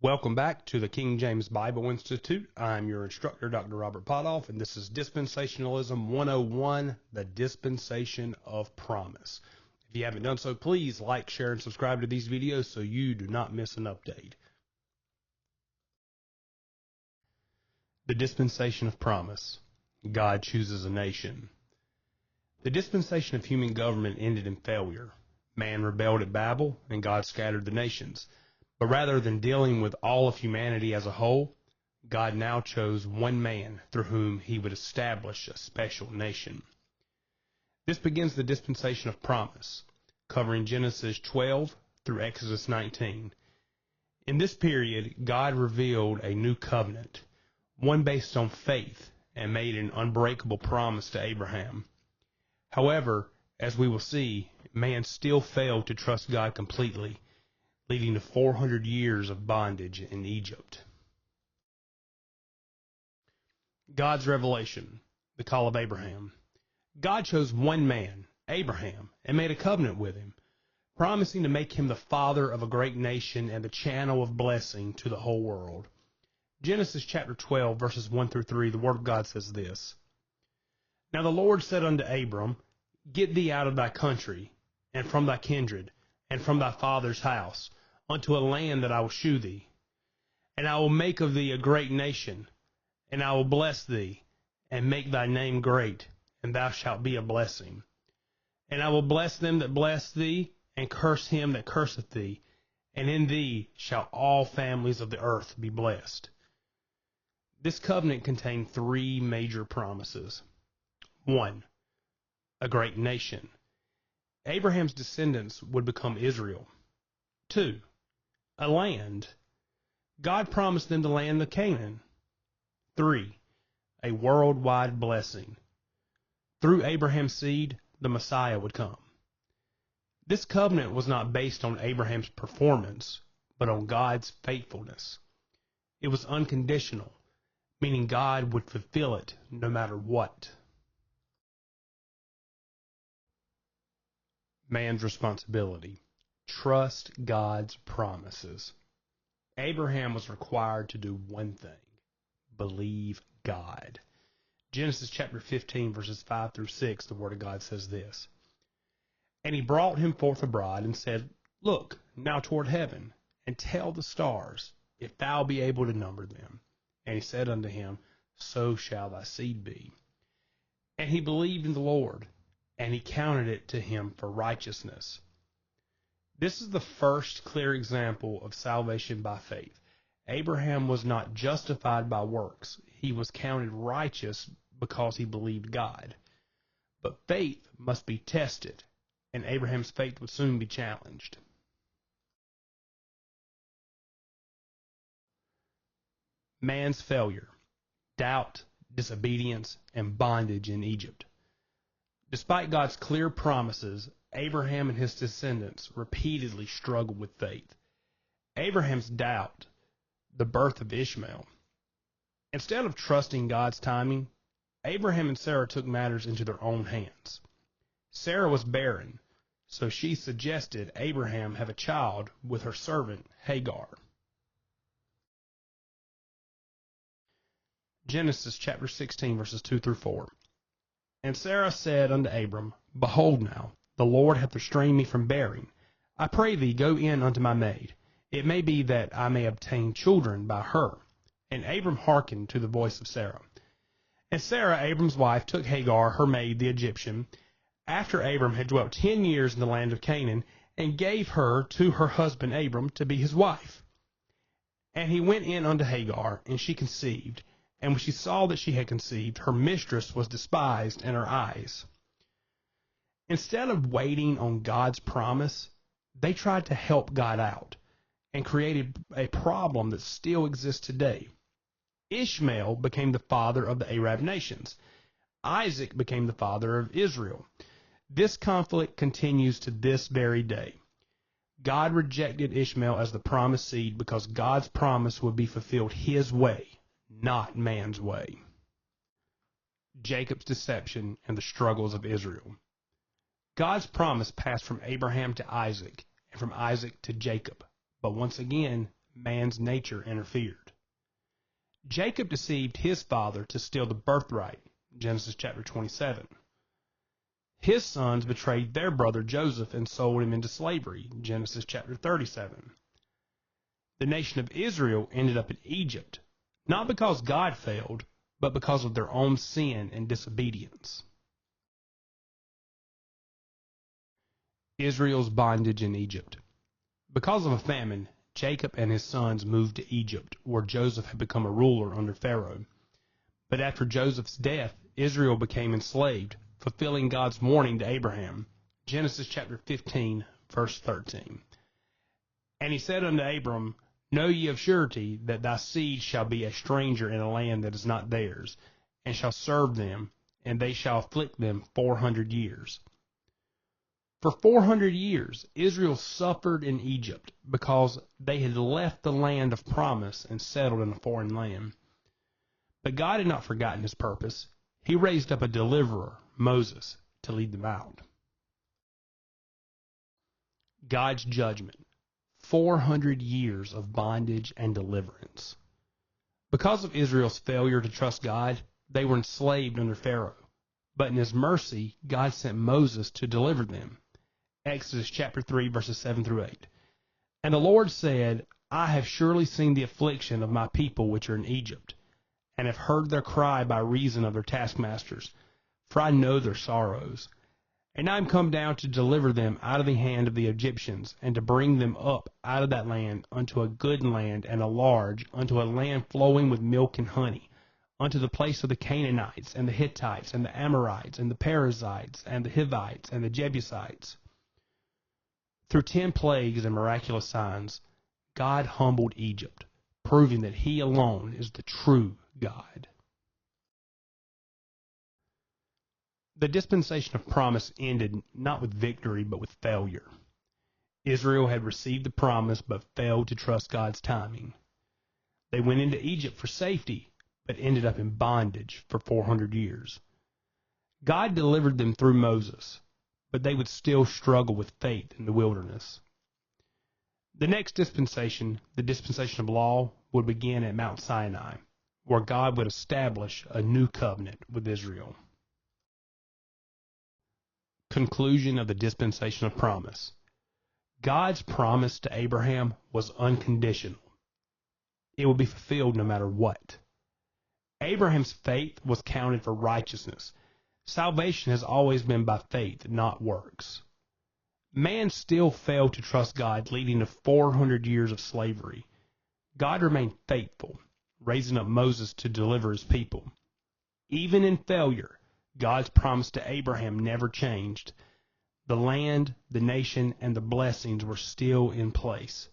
Welcome back to the King James Bible Institute. I'm your instructor, Dr. Robert Potthoff, and this is Dispensationalism 101, the Dispensation of Promise. If you haven't done so, please like, share, and subscribe to these videos so you do not miss an update. The Dispensation of Promise. God chooses a nation. The dispensation of human government ended in failure. Man rebelled at Babel, and God scattered the nations. But rather than dealing with all of humanity as a whole, God now chose one man through whom he would establish a special nation. This begins the Dispensation of Promise, covering Genesis 12 through Exodus 19. In this period, God revealed a new covenant, one based on faith, and made an unbreakable promise to Abraham. However, as we will see, man still failed to trust God completely, leading to 400 years of bondage in Egypt. God's revelation, the call of Abraham. God chose one man, Abraham, and made a covenant with him, promising to make him the father of a great nation and the channel of blessing to the whole world. Genesis chapter 12, verses 1 through 3, the Word of God says this: Now the Lord said unto Abram, Get thee out of thy country, and from thy kindred, and from thy father's house, unto a land that I will shew thee. And I will make of thee a great nation, and I will bless thee, and make thy name great, and thou shalt be a blessing. And I will bless them that bless thee, and curse him that curseth thee, and in thee shall all families of the earth be blessed. This covenant contained three major promises. 1. A great nation. Abraham's descendants would become Israel. 2. A land. God promised them the land of Canaan. 3. A worldwide blessing. Through Abraham's seed, the Messiah would come. This covenant was not based on Abraham's performance, but on God's faithfulness. It was unconditional, meaning God would fulfill it no matter what. Man's responsibility. Trust God's promises. Abraham was required to do one thing: believe God. Genesis chapter 15, verses 5 through 6, the Word of God says this: And he brought him forth abroad, and said, Look now toward heaven, and tell the stars, if thou be able to number them. And he said unto him, So shall thy seed be. And he believed in the Lord, and he counted it to him for righteousness. This is the first clear example of salvation by faith. Abraham was not justified by works. He was counted righteous because he believed God. But faith must be tested, and Abraham's faith would soon be challenged. Man's failure, doubt, disobedience, and bondage in Egypt. Despite God's clear promises, Abraham and his descendants repeatedly struggled with faith. Abraham's doubt, the birth of Ishmael. Instead of trusting God's timing, Abraham and Sarah took matters into their own hands. Sarah was barren, so she suggested Abraham have a child with her servant Hagar. Genesis chapter 16, verses 2 through 4. And Sarah said unto Abram, Behold now, the Lord hath restrained me from bearing. I pray thee, go in unto my maid. It may be that I may obtain children by her. And Abram hearkened to the voice of Sarah. And Sarah, Abram's wife, took Hagar, her maid, the Egyptian, after Abram had dwelt 10 years in the land of Canaan, and gave her to her husband Abram to be his wife. And he went in unto Hagar, and she conceived. And when she saw that she had conceived, her mistress was despised in her eyes. Instead of waiting on God's promise, they tried to help God out and created a problem that still exists today. Ishmael became the father of the Arab nations. Isaac became the father of Israel. This conflict continues to this very day. God rejected Ishmael as the promised seed because God's promise would be fulfilled his way, not man's way. Jacob's deception and the struggles of Israel. God's promise passed from Abraham to Isaac, and from Isaac to Jacob. But once again, man's nature interfered. Jacob deceived his father to steal the birthright, Genesis chapter 27. His sons betrayed their brother Joseph and sold him into slavery, Genesis chapter 37. The nation of Israel ended up in Egypt, not because God failed, but because of their own sin and disobedience. Israel's bondage in Egypt. Because of a famine, Jacob and his sons moved to Egypt, where Joseph had become a ruler under Pharaoh. But after Joseph's death, Israel became enslaved, fulfilling God's warning to Abraham. Genesis chapter 15, verse 13. And he said unto Abram, Know ye of surety that thy seed shall be a stranger in a land that is not theirs, and shall serve them, and they shall afflict them 400 years. For 400 years, Israel suffered in Egypt because they had left the land of promise and settled in a foreign land. But God had not forgotten his purpose. He raised up a deliverer, Moses, to lead them out. God's judgment. 400 years of bondage and deliverance. Because of Israel's failure to trust God, they were enslaved under Pharaoh. But in his mercy, God sent Moses to deliver them. Exodus chapter 3, verses 7 through 8. And the Lord said, I have surely seen the affliction of my people which are in Egypt, and have heard their cry by reason of their taskmasters, for I know their sorrows. And I am come down to deliver them out of the hand of the Egyptians, and to bring them up out of that land unto a good land and a large, unto a land flowing with milk and honey, unto the place of the Canaanites, and the Hittites, and the Amorites, and the Perizzites, and the Hivites, and the Jebusites. Through 10 plagues and miraculous signs, God humbled Egypt, proving that he alone is the true God. The dispensation of promise ended not with victory, but with failure. Israel had received the promise, but failed to trust God's timing. They went into Egypt for safety, but ended up in bondage for 400 years. God delivered them through Moses, but they would still struggle with faith in the wilderness. The next dispensation, the dispensation of law, would begin at Mount Sinai, where God would establish a new covenant with Israel. Conclusion of the dispensation of promise. God's promise to Abraham was unconditional. It would be fulfilled no matter what. Abraham's faith was counted for righteousness. Salvation has always been by faith, not works. Man still failed to trust God, leading to 400 years of slavery. God remained faithful, raising up Moses to deliver his people. Even in failure, God's promise to Abraham never changed. The land, the nation, and the blessings were still in place.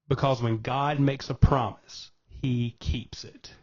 Because when God makes a promise, he keeps it.